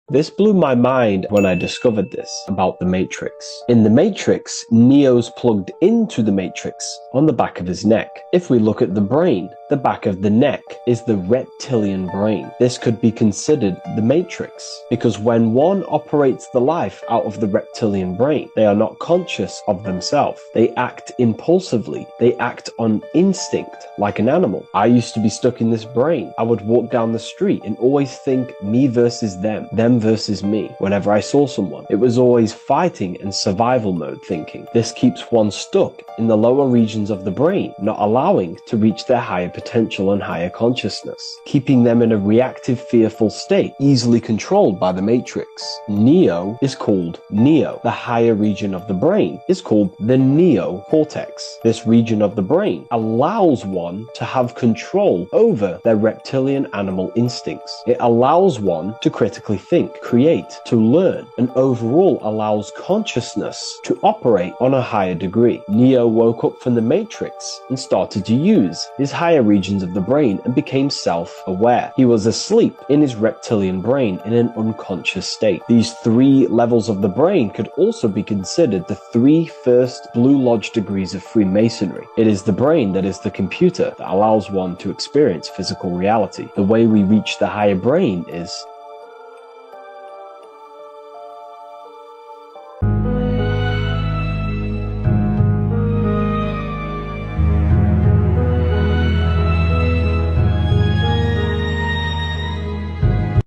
This blew my mind when I discovered this about the Matrix. In the Matrix, Neo's plugged into the Matrix on the back of his neck. If we look at the brain, the back of the neck is the reptilian brain. This could be considered the Matrix, because when one operates the life out of the reptilian brain, they are not conscious of themselves. They act impulsively. They act on instinct, like an animal. I used to be stuck in this brain. I would walk down the street and always think me versus them versus me. Whenever I saw someone, it was always fighting and survival mode thinking. This keeps one stuck in the lower regions of the brain, not allowing to reach their higher potential and higher consciousness, keeping them in a reactive, fearful state, easily controlled by the Matrix. Neo is called Neo. The higher region of the brain is called the neocortex. This region of the brain allows one to have control over their reptilian animal instincts. It allows one to critically think, create, to learn, and overall allows consciousness to operate on a higher degree. Neo woke up from the Matrix and started to use his higher regions of the brain and became self-aware. He was asleep in his reptilian brain in an unconscious state. These three levels of the brain could also be considered the three first Blue Lodge degrees of Freemasonry. It is the brain that is the computer that allows one to experience physical reality. The way we reach the higher brain is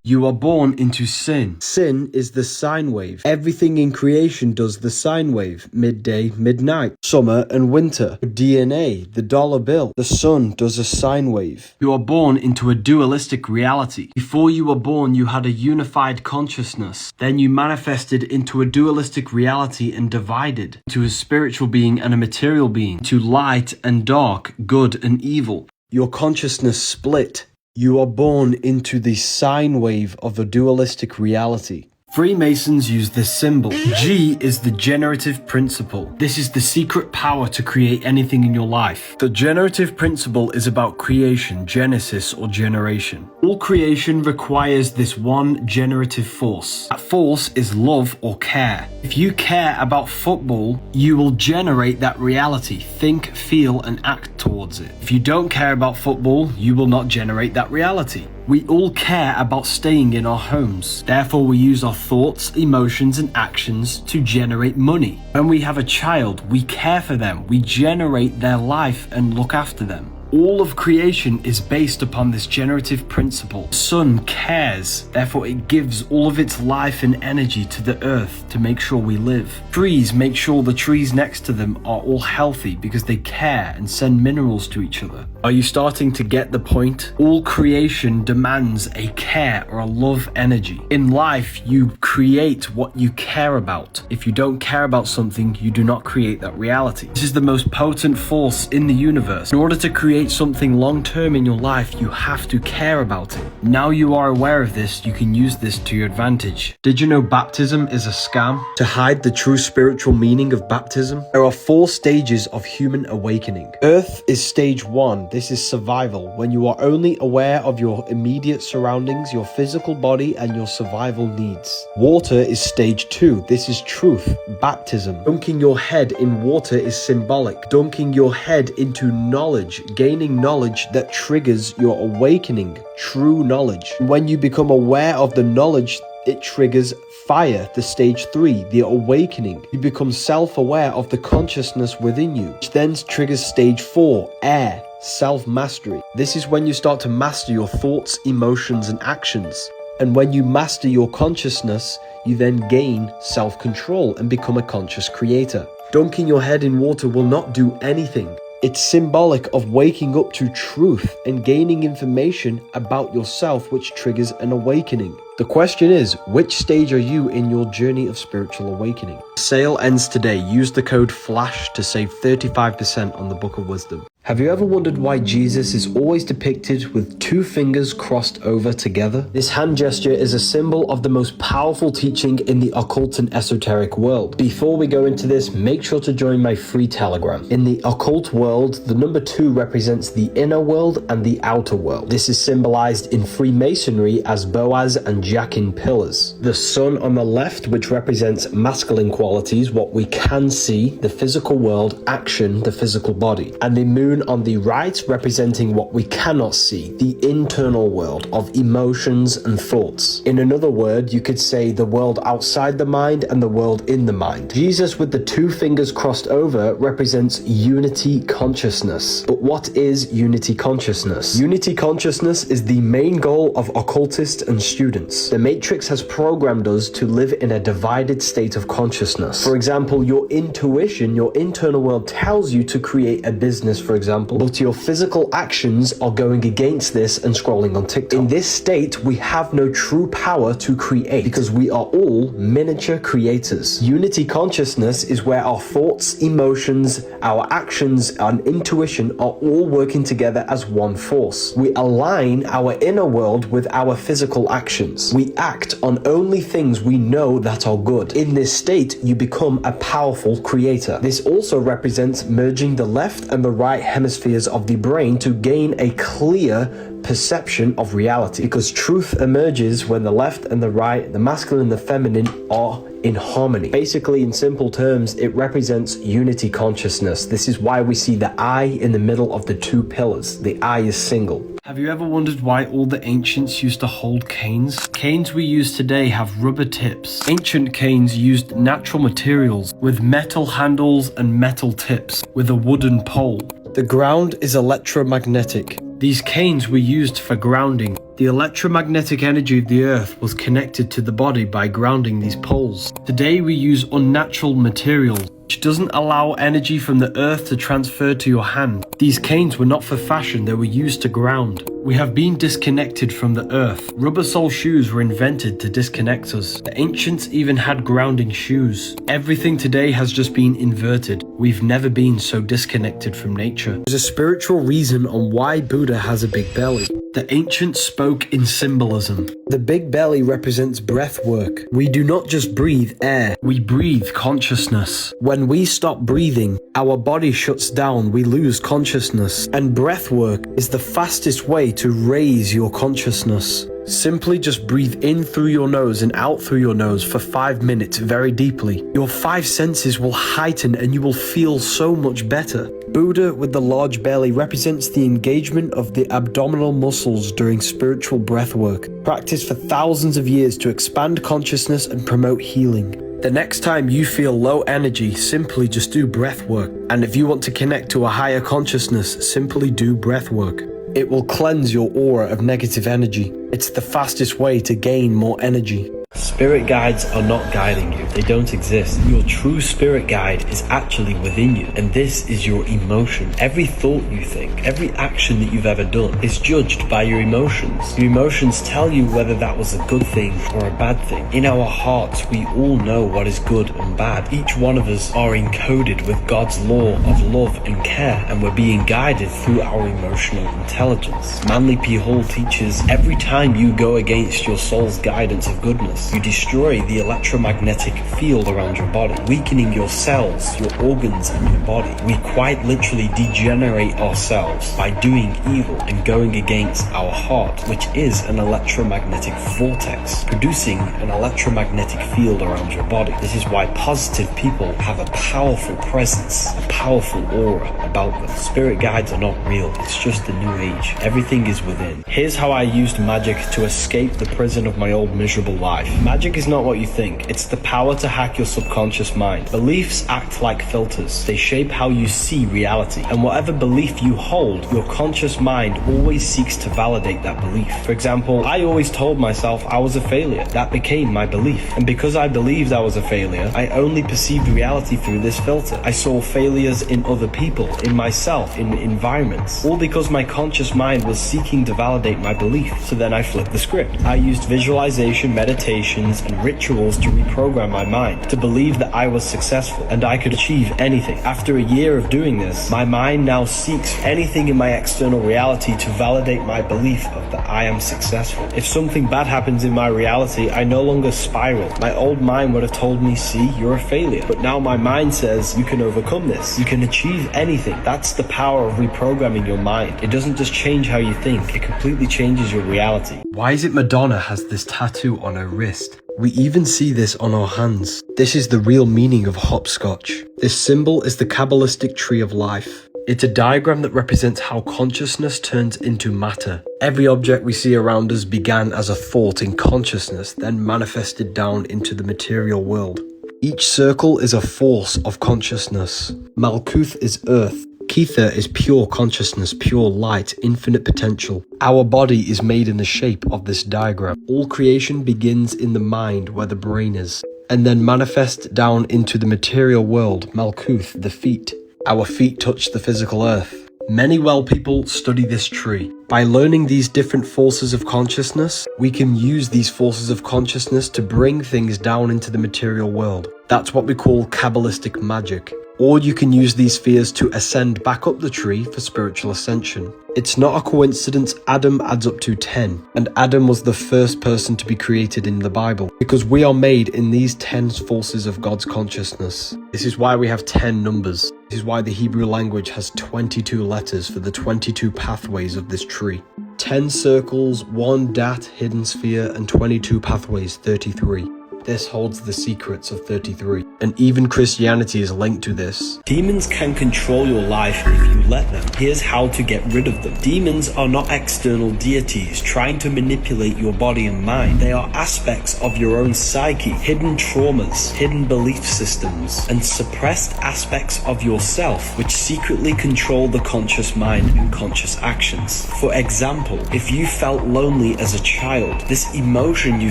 you are born into sin. Sin is the sine wave. Everything in creation does the sine wave. Midday, midnight, summer and winter. DNA, the dollar bill. The sun does a sine wave. You are born into a dualistic reality. Before you were born, you had a unified consciousness. Then you manifested into a dualistic reality and divided into a spiritual being and a material being, to light and dark, good and evil. Your consciousness split. You are born into the sine wave of a dualistic reality. Freemasons use this symbol. G is the generative principle. This is the secret power to create anything in your life. The generative principle is about creation, genesis, or generation. All creation requires this one generative force. That force is love or care. If you care about football, you will generate that reality, think, feel, and act towards it. If you don't care about football, you will not generate that reality. We all care about staying in our homes. Therefore, we use our thoughts, emotions, and actions to generate money. When we have a child, we care for them. We generate their life and look after them. All of creation is based upon this generative principle. The sun cares, therefore it gives all of its life and energy to the earth to make sure we live. Trees make sure the trees next to them are all healthy because they care and send minerals to each other. Are you starting to get the point? All creation demands a care or a love energy. In life, you create what you care about. If you don't care about something, you do not create that reality. This is the most potent force in the universe. In order to create something long-term in your life, you have to care about it. Now you are aware of this, you can use this to your advantage. Did you know baptism is a scam? To hide the true spiritual meaning of baptism, there are 4 stages of human awakening. Earth is stage 1. This is survival, when you are only aware of your immediate surroundings, your physical body, and your survival needs. Water is stage 2. This is truth, baptism. Dunking your head in water is symbolic. Dunking your head into knowledge, gaining knowledge that triggers your awakening, true knowledge. When you become aware of the knowledge, it triggers fire, the stage 3, the awakening. You become self-aware of the consciousness within you, which then triggers stage 4, air, self-mastery. This is when you start to master your thoughts, emotions, and actions. And when you master your consciousness, you then gain self-control and become a conscious creator. Dunking your head in water will not do anything. It's symbolic of waking up to truth and gaining information about yourself, which triggers an awakening. The question is, which stage are you in your journey of spiritual awakening? Sale ends today. Use the code FLASH to save 35% on the Book of Wisdom. Have you ever wondered why Jesus is always depicted with two fingers crossed over together? This hand gesture is a symbol of the most powerful teaching in the occult and esoteric world. Before we go into this, make sure to join my free Telegram. In the occult world, the number 2 represents the inner world and the outer world. This is symbolized in Freemasonry as Boaz and Jachin pillars. The sun on the left, which represents masculine qualities, what we can see, the physical world, action, the physical body, and the moon on the right representing what we cannot see, the internal world of emotions and thoughts. In another word, you could say the world outside the mind and the world in the mind. Jesus with the 2 fingers crossed over represents unity consciousness. But what is unity consciousness? Unity consciousness is the main goal of occultists and students. The Matrix has programmed us to live in a divided state of consciousness. For example, your intuition, your internal world tells you to create a business, for example, but your physical actions are going against this and scrolling on TikTok. In this state, we have no true power to create because we are all miniature creators. Unity consciousness is where our thoughts, emotions, our actions, and intuition are all working together as one force. We align our inner world with our physical actions. We act on only things we know that are good. In this state, you become a powerful creator. This also represents merging the left and the right hemispheres of the brain to gain a clear perception of reality, because truth emerges when the left and the right, the masculine and the feminine, are in harmony. Basically, in simple terms, it represents unity consciousness. This is why we see the eye in the middle of the 2 pillars. The eye is single. Have you ever wondered why all the ancients used to hold canes? Canes we use today have rubber tips. Ancient canes used natural materials with metal handles and metal tips with a wooden pole. The ground is electromagnetic. These canes were used for grounding. The electromagnetic energy of the earth was connected to the body by grounding these poles. Today we use unnatural materials, which doesn't allow energy from the earth to transfer to your hand. These canes were not for fashion, they were used to ground. We have been disconnected from the earth. Rubber sole shoes were invented to disconnect us. The ancients even had grounding shoes. Everything today has just been inverted. We've never been so disconnected from nature. There's a spiritual reason on why Buddha has a big belly. The ancients spoke in symbolism. The big belly represents breath work. We do not just breathe air. We breathe consciousness. When we stop breathing, our body shuts down, we lose consciousness. And breath work is the fastest way to raise your consciousness. Simply just breathe in through your nose and out through your nose for 5 minutes very deeply. Your 5 senses will heighten and you will feel so much better. Buddha with the large belly represents the engagement of the abdominal muscles during spiritual breath work, practiced for thousands of years to expand consciousness and promote healing. The next time you feel low energy, simply just do breath work. And if you want to connect to a higher consciousness, simply do breath work. It will cleanse your aura of negative energy. It's the fastest way to gain more energy. Spirit guides are not guiding you. They don't exist. Your true spirit guide is actually within you, and this is your emotion. Every thought you think, every action that you've ever done is judged by your emotions. Your emotions tell you whether that was a good thing or a bad thing. In our hearts, we all know what is good and bad. Each one of us are encoded with God's law of love and care, and we're being guided through our emotional intelligence. Manly P. Hall teaches, every time you go against your soul's guidance of goodness, you destroy the electromagnetic field around your body, weakening your cells, your organs, and your body. We quite literally degenerate ourselves by doing evil and going against our heart, which is an electromagnetic vortex, producing an electromagnetic field around your body. This is why positive people have a powerful presence, a powerful aura about them. Spirit guides are not real, it's just the new age. Everything is within. Here's how I used magic to escape the prison of my old miserable life. Magic is not what you think. It's the power to hack your subconscious mind. Beliefs act like filters. They shape how you see reality. And whatever belief you hold, your conscious mind always seeks to validate that belief. For example, I always told myself I was a failure. That became my belief. And because I believed I was a failure, I only perceived reality through this filter. I saw failures in other people, in myself, in environments. All because my conscious mind was seeking to validate my belief. So then I flipped the script. I used visualization, meditation, affirmations and rituals to reprogram my mind, to believe that I was successful and I could achieve anything. After a year of doing this, my mind now seeks anything in my external reality to validate my belief of that I am successful. If something bad happens in my reality, I no longer spiral. My old mind would have told me, see, you're a failure. But now my mind says, you can overcome this. You can achieve anything. That's the power of reprogramming your mind. It doesn't just change how you think, it completely changes your reality. Why is it Madonna has this tattoo on her wrist? We even see this on our hands. This is the real meaning of hopscotch. This symbol is the Cabalistic tree of life. It's a diagram that represents how consciousness turns into matter. Every object we see around us began as a thought in consciousness, then manifested down into the material world. Each circle is a force of consciousness. Malkuth is earth. Kether is pure consciousness, pure light, infinite potential. Our body is made in the shape of this diagram. All creation begins in the mind where the brain is, and then manifests down into the material world, Malkuth, the feet. Our feet touch the physical earth. Many well people study this tree. By learning these different forces of consciousness, we can use these forces of consciousness to bring things down into the material world. That's what we call Cabalistic magic. Or you can use these spheres to ascend back up the tree for spiritual ascension. It's not a coincidence Adam adds up to 10, and Adam was the first person to be created in the Bible, because we are made in these 10 forces of God's consciousness. This is why we have 10 numbers. This is why the Hebrew language has 22 letters for the 22 pathways of this tree. 10 circles, 1 dat, hidden sphere, and 22 pathways, 33. This holds the secrets of 33, and even Christianity is linked to this. Demons can control your life if you let them. Here's how to get rid of them. Demons are not external deities trying to manipulate your body and mind. They are aspects of your own psyche, hidden traumas, hidden belief systems, and suppressed aspects of yourself, which secretly control the conscious mind and conscious actions. For example, if you felt lonely as a child, this emotion you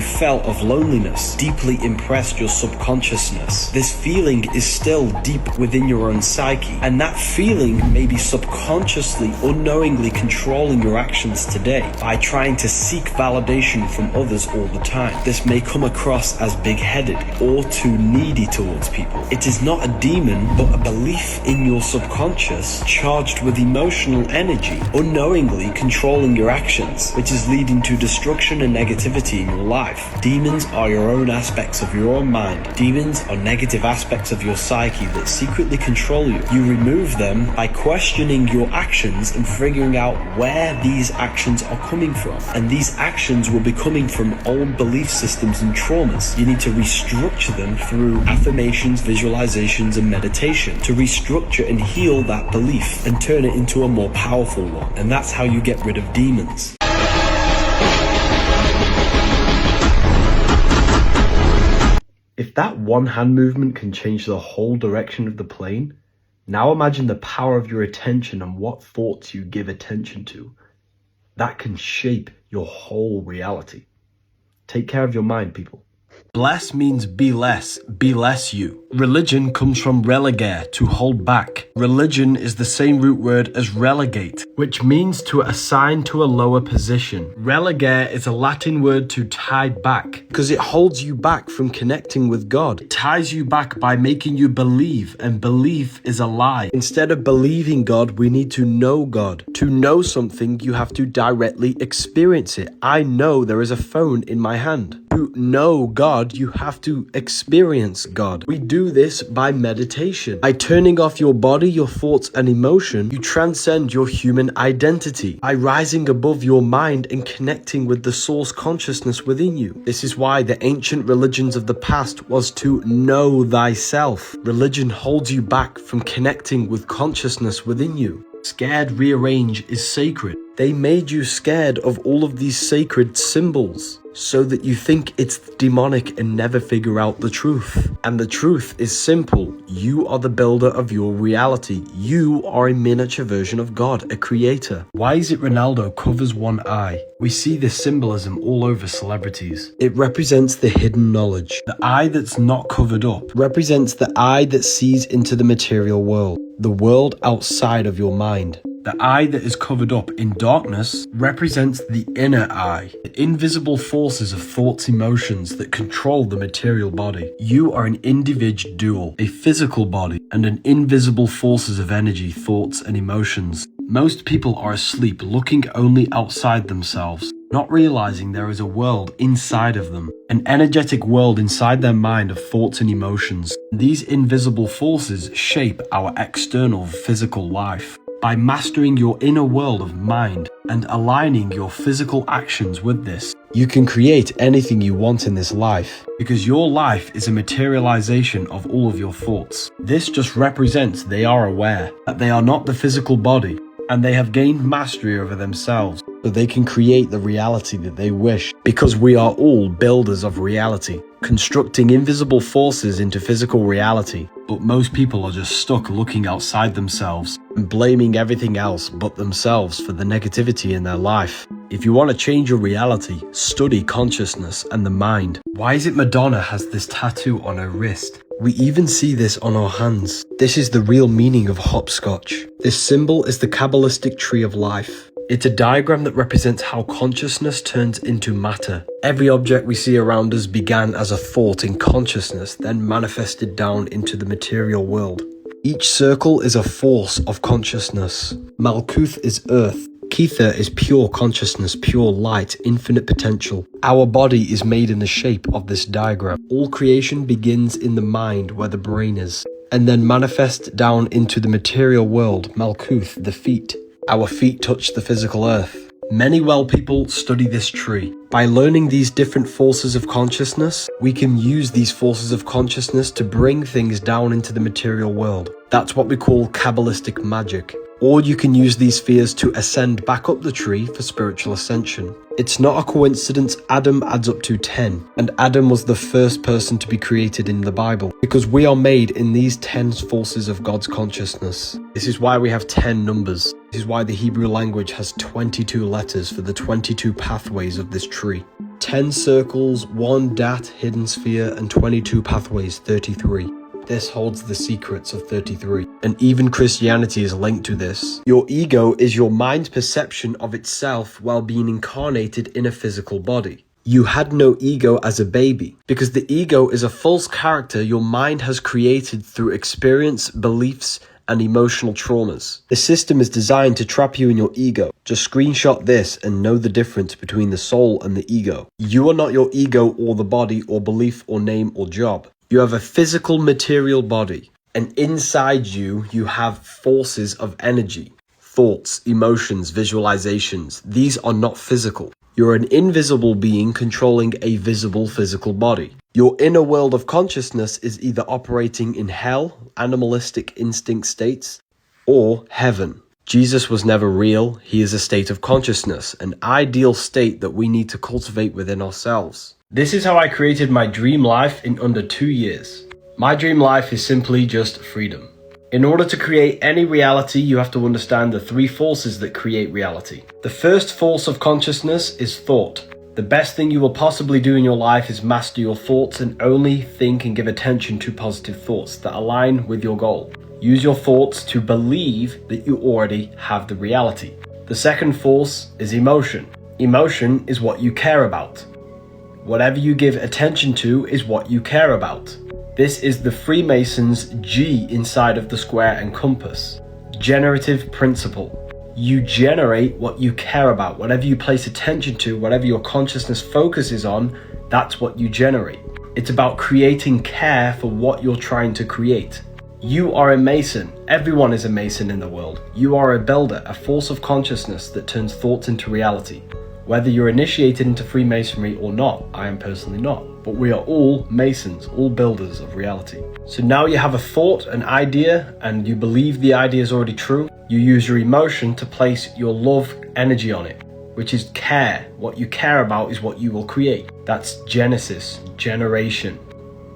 felt of loneliness deeply impressed your subconsciousness. This feeling is still deep within your own psyche, and that feeling may be subconsciously, unknowingly controlling your actions today by trying to seek validation from others all the time. This may come across as big-headed or too needy towards people. It is not a demon, but a belief in your subconscious charged with emotional energy, unknowingly controlling your actions, which is leading to destruction and negativity in your life. Demons are your own aspects of your own mind. Demons are negative aspects of your psyche that secretly control you. You remove them by questioning your actions and figuring out where these actions are coming from. And these actions will be coming from old belief systems and traumas. You need to restructure them through affirmations, visualizations, and meditation to restructure and heal that belief and turn it into a more powerful one. And that's how you get rid of demons. If that one hand movement can change the whole direction of the plane, now imagine the power of your attention and what thoughts you give attention to. That can shape your whole reality. Take care of your mind, people. Bless means be less you. Religion comes from relegare, to hold back. Religion is the same root word as relegate, which means to assign to a lower position. Relegare is a Latin word to tie back, Because it holds you back from connecting with God. it ties you back by making you believe, and belief is a lie. Instead of believing God, we need to know God. To know something, you have to directly experience it. I know there is a phone in my hand. To know God, you have to experience God. We do this by meditation. By turning off your body, your thoughts, and emotion, you transcend your human identity. By rising above your mind and connecting with the source consciousness within you. This is why the ancient religions of the past was to know thyself. Religion holds you back from connecting with consciousness within you. Scared rearrange is sacred. They made you scared of all of these sacred symbols so that you think it's demonic and never figure out the truth. And the truth is simple. You are the builder of your reality. You are a miniature version of God, a creator. Why is it Ronaldo covers one eye? We see this symbolism all over celebrities. It represents the hidden knowledge. The eye that's not covered up Represents the eye that sees into the material world, the world outside of your mind. The eye that is covered up in darkness represents the inner eye, the invisible force forces of thoughts, emotions that control the material body. You are an individual, a physical body, and an invisible forces of energy, thoughts, and emotions. Most people are asleep, looking only outside themselves, not realizing there is a world inside of them, an energetic world inside their mind of thoughts and emotions. These invisible forces shape our external physical life. By mastering your inner world of mind and aligning your physical actions with this, you can create anything you want in this life. Because your life is a materialization of all of your thoughts. This just represents they are aware that they are not the physical body, and they have gained mastery over themselves, so they can create the reality that they wish. Because we are all builders of reality, constructing invisible forces into physical reality. But most people are just stuck looking outside themselves and blaming everything else but themselves for the negativity in their life. If you want to change your reality, study consciousness and the mind. Why is it Madonna has this tattoo on her wrist? We even see this on our hands. This is the real meaning of hopscotch. This symbol is the Cabalistic tree of life. It's a diagram that represents how consciousness turns into matter. Every object we see around us began as a thought in consciousness, then manifested down into the material world. Each circle is a force of consciousness. Malkuth is earth. Kether is pure consciousness, pure light, infinite potential. Our body is made in the shape of this diagram. All creation begins in the mind where the brain is, and then manifests down into the material world, Malkuth, the feet. Our feet touch the physical earth. Many well people study this tree. By learning these different forces of consciousness, we can use these forces of consciousness to bring things down into the material world. That's what we call Cabalistic magic. Or you can use these spheres to ascend back up the tree for spiritual ascension. It's not a coincidence Adam adds up to 10, and Adam was the first person to be created in the Bible, because we are made in these 10 forces of God's consciousness. This is why we have 10 numbers. This is why the Hebrew language has 22 letters for the 22 pathways of this tree. 10 circles, 1 dat, hidden sphere, and 22 pathways, 33. This holds the secrets of 33. And even Christianity is linked to this. Your ego is your mind's perception of itself while being incarnated in a physical body. You had no ego as a baby, because the ego is a false character your mind has created through experience, beliefs, and emotional traumas. The system is designed to trap you in your ego. Just screenshot this and know the difference between the soul and the ego. You are not your ego or the body or belief or name or job. You have a physical material body, and inside you, you have forces of energy, thoughts, emotions, visualizations. These are not physical. You're an invisible being controlling a visible physical body. Your inner world of consciousness is either operating in hell, animalistic instinct states, or heaven. Jesus was never real. He is a state of consciousness, an ideal state that we need to cultivate within ourselves. This is how I created my dream life in under 2 years. My dream life is simply just freedom. In order to create any reality, you have to understand the 3 forces that create reality. The first force of consciousness is thought. The best thing you will possibly do in your life is master your thoughts and only think and give attention to positive thoughts that align with your goal. Use your thoughts to believe that you already have the reality. The second force is emotion. Emotion is what you care about. Whatever you give attention to is what you care about. This is the Freemasons' G inside of the square and compass. Generative principle. You generate what you care about. Whatever you place attention to, whatever your consciousness focuses on, that's what you generate. It's about creating care for what you're trying to create. You are a Mason. Everyone is a Mason in the world. You are a builder, a force of consciousness that turns thoughts into reality. Whether you're initiated into Freemasonry or not, I am personally not, but we are all Masons, all builders of reality. So now you have a thought, an idea, and you believe the idea is already true. You use your emotion to place your love energy on it, which is care. What you care about is what you will create. That's Genesis, generation.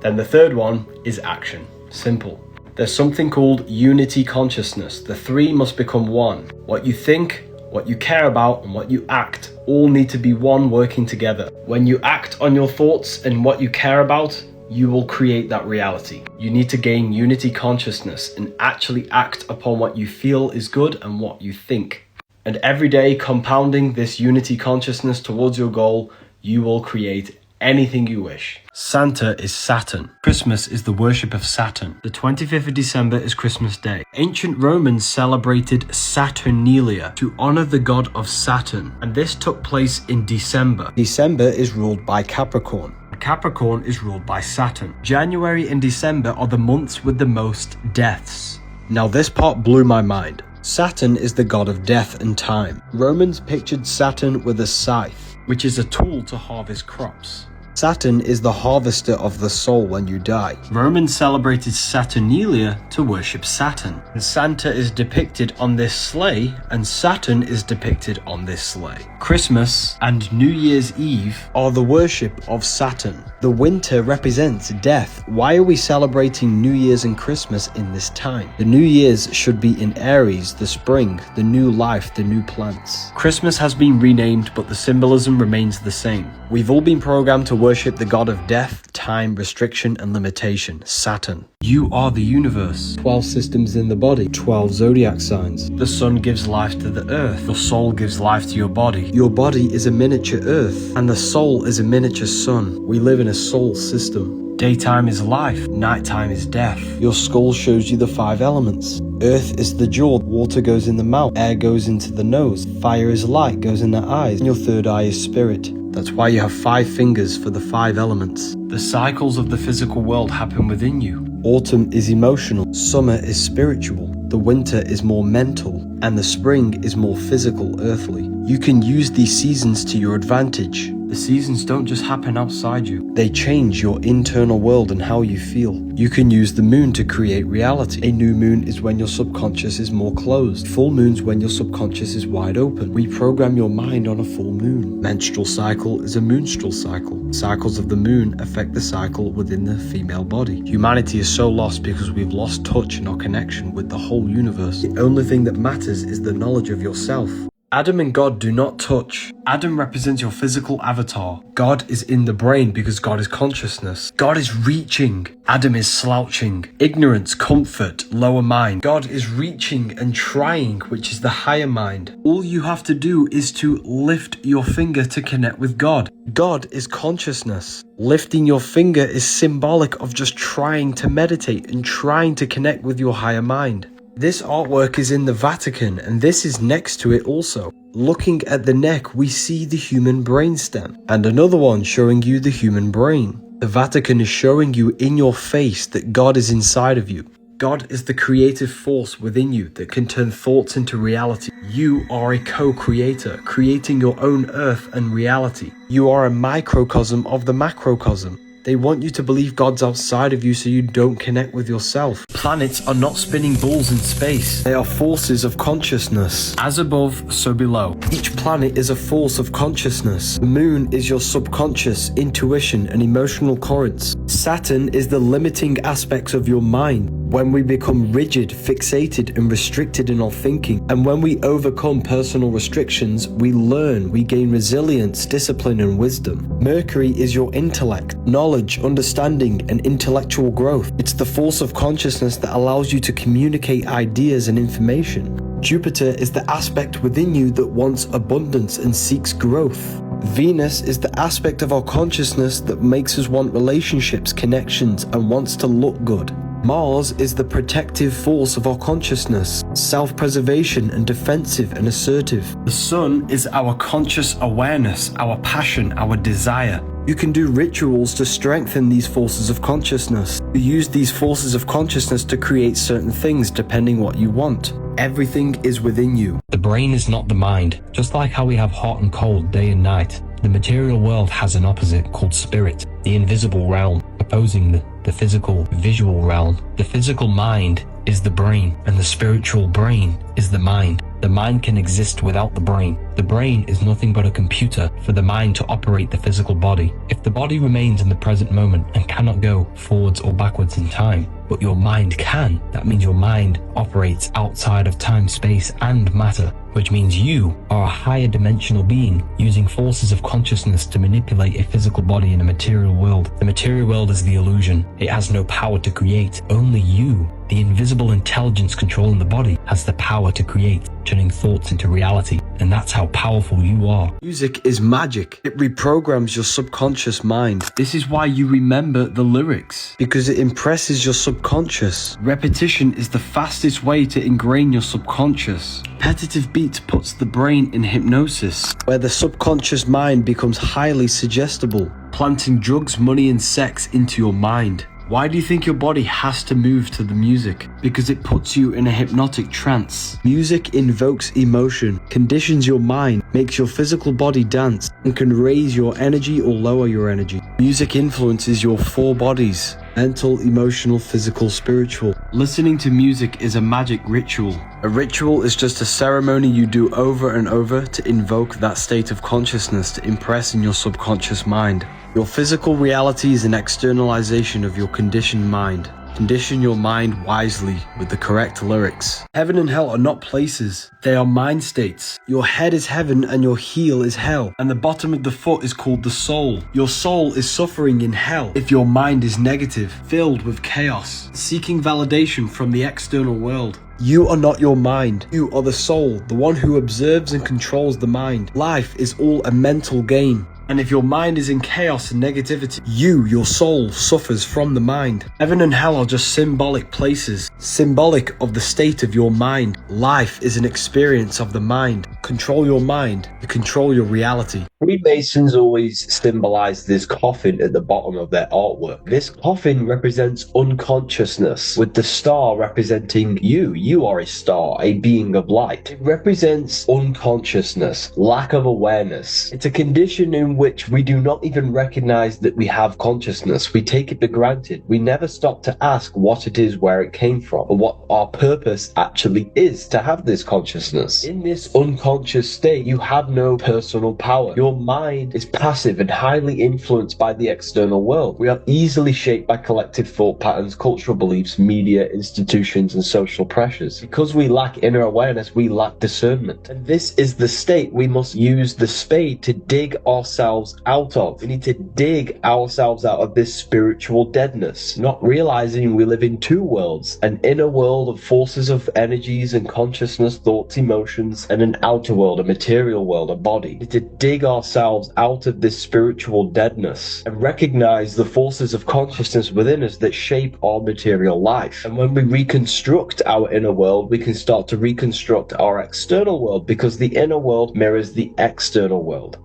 Then the third one is action. Simple. There's something called unity consciousness. The 3 must become one. What you think, what you care about, and what you act all need to be one, working together. When you act on your thoughts and what you care about, you will create that reality. You need to gain unity consciousness and actually act upon what you feel is good and what you think. And every day compounding this unity consciousness towards your goal, you will create anything you wish. Santa is Saturn. Christmas is the worship of Saturn. The 25th of December is Christmas Day. Ancient Romans celebrated Saturnalia to honor the god of Saturn, and this took place in December. December is ruled by Capricorn. Capricorn is ruled by Saturn. January and December are the months with the most deaths. Now this part blew my mind. Saturn is the god of death and time. Romans pictured Saturn with a scythe, which is a tool to harvest crops. Saturn is the harvester of the soul when you die. Romans celebrated Saturnalia to worship Saturn. And Santa is depicted on this sleigh, and Saturn is depicted on this sleigh. Christmas and New Year's Eve are the worship of Saturn. The winter represents death. Why are we celebrating New Year's and Christmas in this time? The New Year's should be in Aries, the spring, the new life, the new plants. Christmas has been renamed, but the symbolism remains the same. We've all been programmed to worship the god of death, time, restriction, and limitation, Saturn. You are the universe. 12 systems in the body, 12 zodiac signs. The sun gives life to the earth. Your soul gives life to your body. Your body is a miniature earth, and the soul is a miniature sun. We live in a soul system. Daytime is life, nighttime is death. Your skull shows you the 5 elements. Earth is the jaw, water goes in the mouth, air goes into the nose, fire is light, goes in the eyes, and your third eye is spirit. That's why you have 5 fingers for the 5 elements. The cycles of the physical world happen within you. Autumn is emotional, summer is spiritual, the winter is more mental, and the spring is more physical, earthly. You can use these seasons to your advantage. The seasons don't just happen outside you. They change your internal world and how you feel. You can use the moon to create reality. A new moon is when your subconscious is more closed. Full moon's when your subconscious is wide open. Reprogram your mind on a full moon. Menstrual cycle is a moonstral cycle. Cycles of the moon affect the cycle within the female body. Humanity is so lost because we've lost touch in our connection with the whole universe. The only thing that matters is the knowledge of yourself. Adam and God do not touch. Adam represents your physical avatar. God is in the brain because God is consciousness. God is reaching. Adam is slouching. Ignorance, comfort, lower mind. God is reaching and trying, which is the higher mind. All you have to do is to lift your finger to connect with God. God is consciousness. Lifting your finger is symbolic of just trying to meditate and trying to connect with your higher mind. This artwork is in the Vatican, and this is next to it also. Looking at the neck, we see the human brainstem, and another one showing you the human brain. The Vatican is showing you in your face that God is inside of you. God is the creative force within you that can turn thoughts into reality. You are a co-creator, creating your own earth and reality. You are a microcosm of the macrocosm. They want you to believe God's outside of you so you don't connect with yourself. Planets are not spinning balls in space. They are forces of consciousness. As above, so below. Each planet is a force of consciousness. The moon is your subconscious, intuition, and emotional currents. Saturn is the limiting aspects of your mind. When we become rigid, fixated, and restricted in our thinking, and when we overcome personal restrictions, we learn, we gain resilience, discipline, and wisdom. Mercury is your intellect, knowledge, understanding, and intellectual growth. It's the force of consciousness that allows you to communicate ideas and information. Jupiter is the aspect within you that wants abundance and seeks growth. Venus is the aspect of our consciousness that makes us want relationships, connections, and wants to look good. Mars is the protective force of our consciousness, self-preservation and defensive and assertive. The sun is our conscious awareness, our passion, our desire. You can do rituals to strengthen these forces of consciousness. You use these forces of consciousness to create certain things depending what you want. Everything is within you. The brain is not the mind. Just like how we have hot and cold day and night, the material world has an opposite called spirit, the invisible realm, opposing the physical visual realm. The physical mind is the brain, and the spiritual brain is the mind. The mind can exist without the brain. The brain is nothing but a computer for the mind to operate the physical body. If the body remains in the present moment and cannot go forwards or backwards in time, but your mind can, that means your mind operates outside of time, space, and matter, which means you are a higher dimensional being using forces of consciousness to manipulate a physical body in a material world. The material world is the illusion. It has no power to create. Only you The invisible intelligence controlling the body has the power to create, turning thoughts into reality, and that's how powerful you are. Music is magic. It reprograms your subconscious mind This is why you remember the lyrics. because it impresses your subconscious. Repetition is the fastest way to ingrain your subconscious. Repetitive beats puts the brain in hypnosis, Where the subconscious mind becomes highly suggestible. planting drugs, money and sex into your mind. Why do you think your body has to move to the music? Because it puts you in a hypnotic trance. Music invokes emotion, conditions your mind, makes your physical body dance, and can raise your energy or lower your energy. Music influences your four bodies: mental, emotional, physical, spiritual. Listening to music is a magic ritual. A ritual is just a ceremony you do over and over to invoke that state of consciousness to impress in your subconscious mind. Your physical reality is an externalization of your conditioned mind. Condition your mind wisely with the correct lyrics. Heaven and hell are not places, they are mind states. Your head is heaven and your heel is hell. And the bottom of the foot is called the soul. Your soul is suffering in hell if your mind is negative, filled with chaos, seeking validation from the external world. You are not your mind. You are the soul, the one who observes and controls the mind. Life is all a mental game. And if your mind is in chaos and negativity, You, your soul, suffers from the mind. heaven and hell are just symbolic places. Symbolic of the state of your mind. Life is an experience of the mind. Control your mind to control your reality. Freemasons always symbolize this coffin at the bottom of their artwork. This coffin represents unconsciousness, with the star representing you. You are a star, a being of light. It represents unconsciousness, lack of awareness. It's a condition in which we do not even recognize that we have consciousness. We take it for granted. We never stop to ask what it is, where it came from, and what our purpose actually is to have this consciousness. In this unconscious state, you have no personal power. Your mind is passive and highly influenced by the external world. We are easily shaped by collective thought patterns, cultural beliefs, media, institutions, and social pressures. Because we lack inner awareness, we lack discernment. And this is the state we must use the spade to dig ourselves out of. We need to dig ourselves out of this spiritual deadness, not realizing we live in two worlds: an inner world of forces of energies and consciousness, thoughts, emotions, and an outer world, a material world, a body. We need to dig ourselves out of this spiritual deadness and recognize the forces of consciousness within us that shape our material life. And when we reconstruct our inner world, we can start to reconstruct our external world, because the inner world mirrors the external world.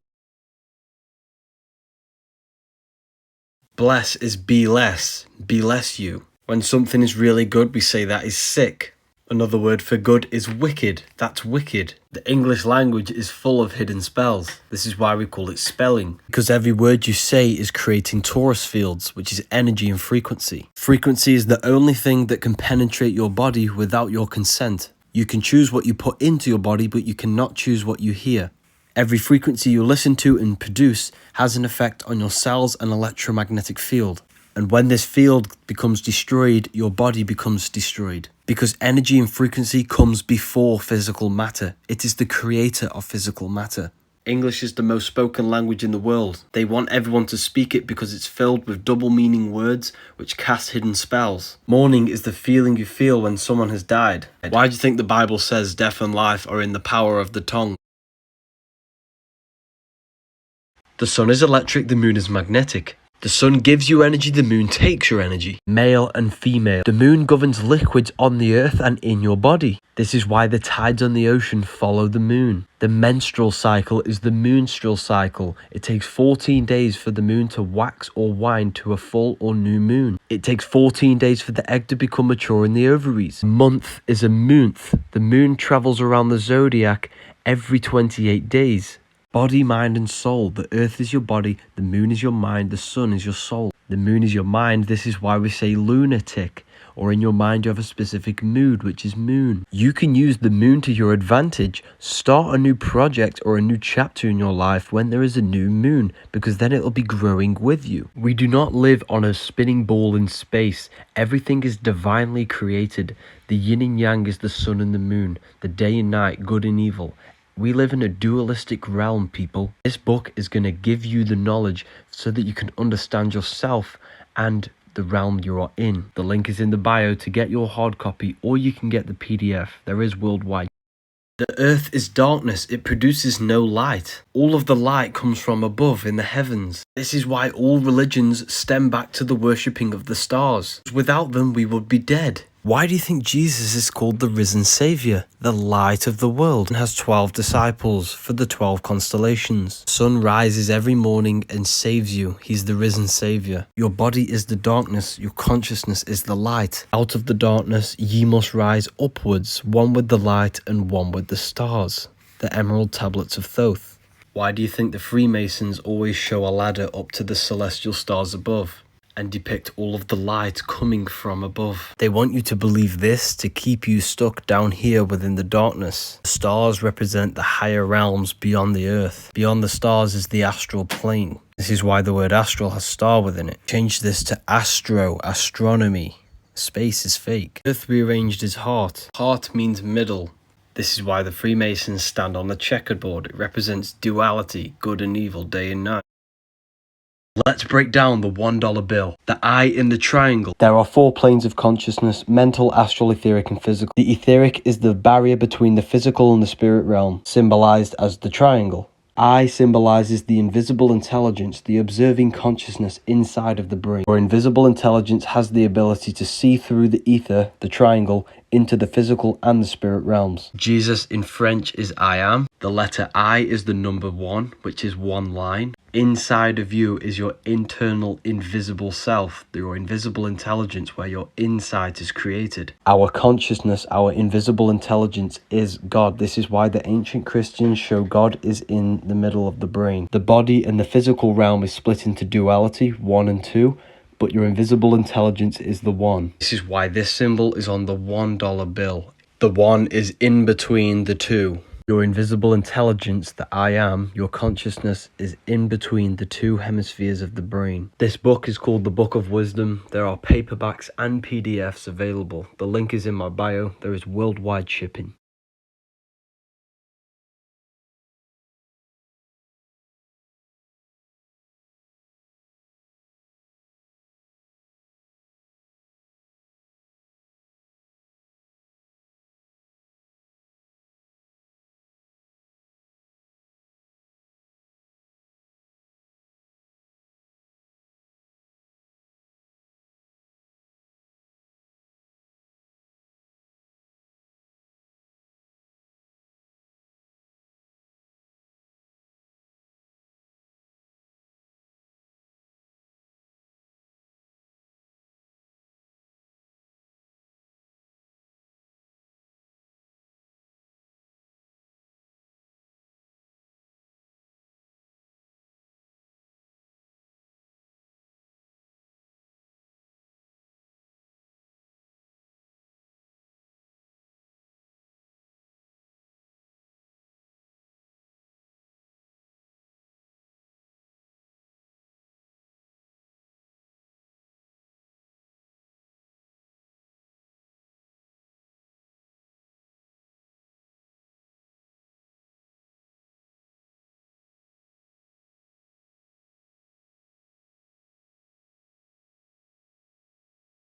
Bless is be less you. When something is really good, we say that is sick. Another word for good is wicked, that's wicked. The English language is full of hidden spells. This is why we call it spelling. Because every word you say is creating torus fields, which is energy and frequency. Frequency is the only thing that can penetrate your body without your consent. You can choose what you put into your body, but you cannot choose what you hear. Every frequency you listen to and produce has an effect on your cells and electromagnetic field. And when this field becomes destroyed, your body becomes destroyed. Because energy and frequency comes before physical matter. It is the creator of physical matter. English is the most spoken language in the world. They want everyone to speak it because it's filled with double meaning words which cast hidden spells. Mourning is the feeling you feel when someone has died. Why do you think the Bible says death and life are in the power of the tongue? The sun is electric, the moon is magnetic. The sun gives you energy, the moon takes your energy. Male and female. The moon governs liquids on the earth and in your body. This is why the tides on the ocean follow the moon. The menstrual cycle is the moonstral cycle. It takes 14 days for the moon to wax or wane to a full or new moon. It takes 14 days for the egg to become mature in the ovaries. Month is a month. The moon travels around the zodiac every 28 days. Body, mind and soul. The earth is your body, the moon is your mind, the sun is your soul. The moon is your mind. This is why we say lunatic, or in your mind you have a specific mood, which is moon. You can use the moon to your advantage. Start a new project or a new chapter in your life when there is a new moon, because then it'll be growing with you. We do not live on a spinning ball in space. Everything is divinely created. The yin and yang is the sun and the moon, the day and night, good and evil. We live in a dualistic realm, people. This book is going to give you the knowledge so that you can understand yourself and the realm you are in. The link is in the bio to get your hard copy, or you can get the PDF. There is worldwide. The earth is darkness, it produces no light. All of the light comes from above in the heavens. This is why all religions stem back to the worshipping of the stars. Without them, we would be dead. Why do you think Jesus is called the risen Saviour, the light of the world, and has 12 disciples for the 12 constellations? The sun rises every morning and saves you. He's the risen Saviour. Your body is the darkness, your consciousness is the light. Out of the darkness ye must rise upwards, one with the light and one with the stars. The emerald tablets of Thoth. Why do you think the Freemasons always show a ladder up to the celestial stars above and depict all of the light coming from above? They want you to believe this to keep you stuck down here within the darkness. The stars represent the higher realms beyond the earth. Beyond the stars is the astral plane. This is why the word astral has star within it. Change this to astro, astronomy. Space is fake. Earth rearranged is heart. Heart means middle. This is why the Freemasons stand on the checkerboard. It represents duality, good and evil, day and night. Let's break down the $1 bill. The eye in the triangle. There are 4 planes of consciousness: mental, astral, etheric, and physical. The etheric is the barrier between the physical and the spirit realm, symbolized as the triangle. I symbolizes the invisible intelligence, the observing consciousness inside of the brain. Where invisible intelligence has the ability to see through the ether, the triangle, into the physical and the spirit realms. Jesus in French is I am. The letter I is the number 1, which is one line. Inside of you is your internal invisible self, your invisible intelligence where your insight is created. Our consciousness, our invisible intelligence is God. This is why the ancient Christians show God is in the middle of the brain. The body and the physical realm is split into duality, 1 and 2, but your invisible intelligence is the 1. This is why this symbol is on the $1 bill. The 1 is in between the 2. Your invisible intelligence, the I am, your consciousness, is in between the 2 hemispheres of the brain. This book is called the Book of Wisdom. There are paperbacks and PDFs available. The link is in my bio. There is worldwide shipping.